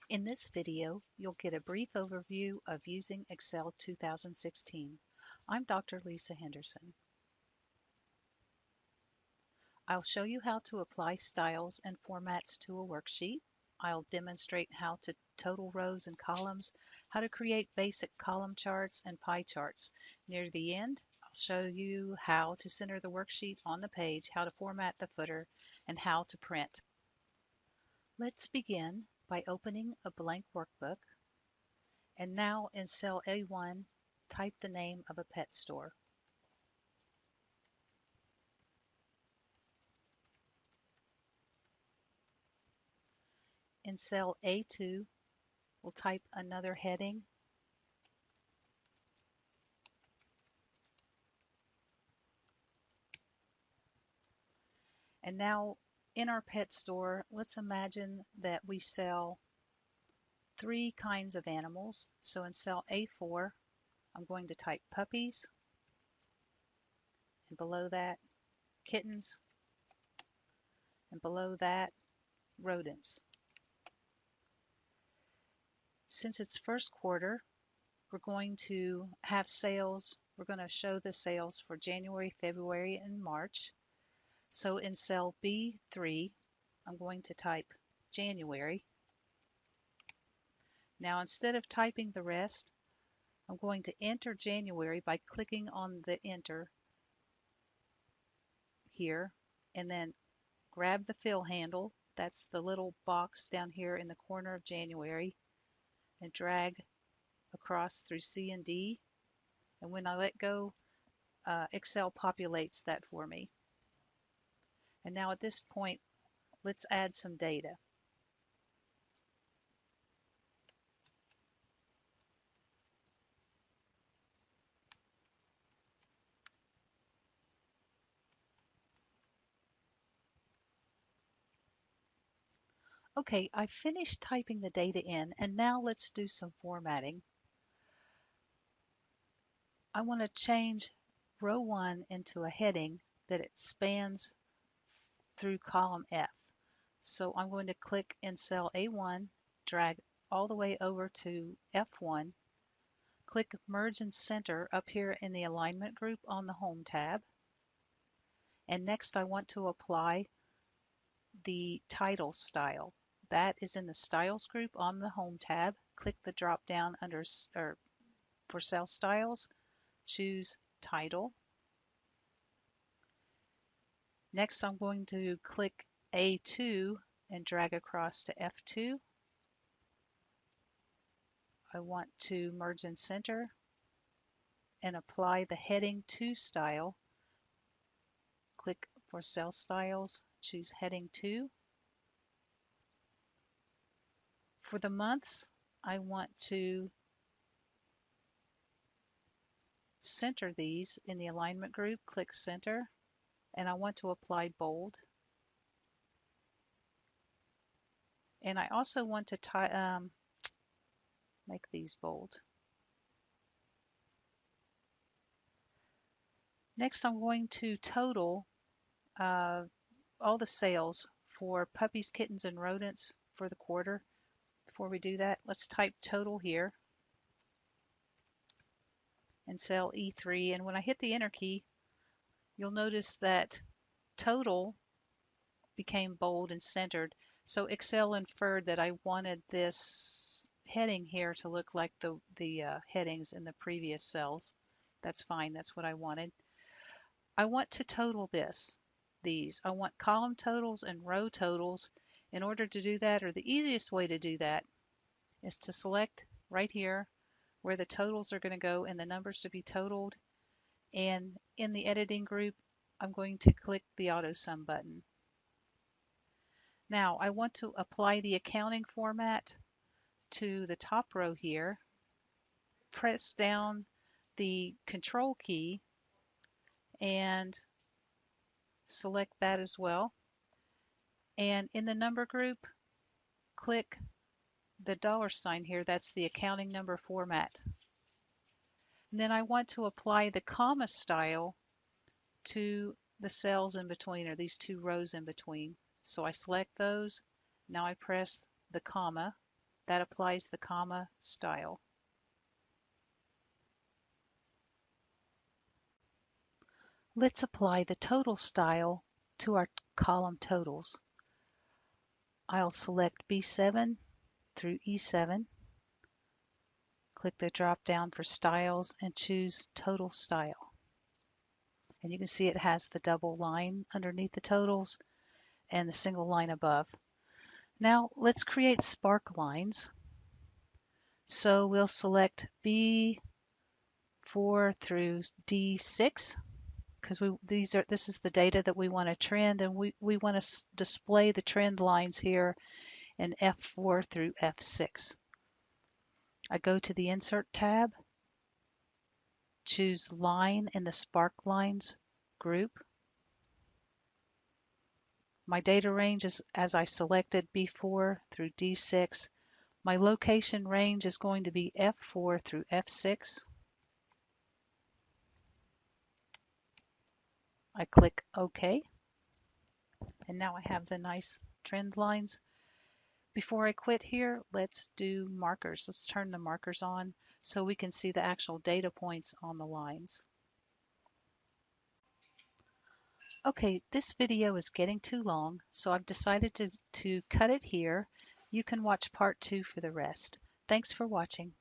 In this video, you'll get a brief overview of using Excel 2016. I'm Dr. Lisa Henderson. I'll show you how to apply styles and formats to a worksheet. I'll demonstrate how to total rows and columns, how to create basic column charts and pie charts. Near the end, I'll show you how to center the worksheet on the page, how to format the footer, and how to print. Let's begin by opening a blank workbook. And now in cell A1, type the name of a pet store. In cell A2, we'll type another heading. And now in our pet store, let's imagine that we sell 3 kinds of animals. So in cell A4, I'm going to type puppies, and below that, kittens, and below that, rodents. Since it's first quarter, we're going to have sales. We're going to show the sales for January, February, and March. So in cell B3, I'm going to type January. Now instead of typing the rest, I'm going to enter January by clicking on the enter here, and then grab the fill handle. That's the little box down here in the corner of January, and drag across through C and D. And when I let go, Excel populates that for me. And now at this point, let's add some data. Okay, I finished typing the data in, and now let's do some formatting. I want to change row 1 into a heading that it spans through column F. So I'm going to click in cell A1, drag all the way over to F1, click Merge and Center up here in the Alignment group on the Home tab. And next I want to apply the title style. That is in the Styles group on the Home tab. Click the drop down for Cell Styles, choose Title. Next I'm going to click A2 and drag across to F2. I want to merge and center and apply the heading 2 style. Click for Cell Styles, choose heading 2. For the months, I want to center these in the alignment group, click center, and I want to apply bold. And I also want to make these bold. Next, I'm going to total all the sales for puppies, kittens, and rodents for the quarter. Before we do that, let's type total here in cell E3. And when I hit the enter key, you'll notice that total became bold and centered. So Excel inferred that I wanted this heading here to look like the headings in the previous cells. That's fine, that's what I wanted. I want to total these. I want column totals and row totals. In order to do that, or the easiest way to do that, is to select right here where the totals are going to go and the numbers to be totaled. And in the editing group, I'm going to click the auto sum button. Now I want to apply the accounting format to the top row here. Press down the control key and select that as well. And in the number group, click the $ here. That's the accounting number format. And then I want to apply the comma style to the cells in between, or these 2 rows in between. So I select those. Now I press the comma. That applies the comma style. Let's apply the total style to our column totals. I'll select B7 through E7, click the drop down for styles and choose total style. And you can see it has the double line underneath the totals and the single line above. Now let's create sparklines. So we'll select B4 through D6 because this is the data that we want to trend, and we want to display the trend lines here in F4 through F6. I go to the Insert tab, choose Line in the Sparklines group. My data range is as I selected B4 through D6. My location range is going to be F4 through F6. I click OK, and now I have the nice trend lines. Before I quit here, let's do markers. Let's turn the markers on so we can see the actual data points on the lines. Okay, this video is getting too long, so I've decided to cut it here. You can watch part 2 for the rest. Thanks for watching.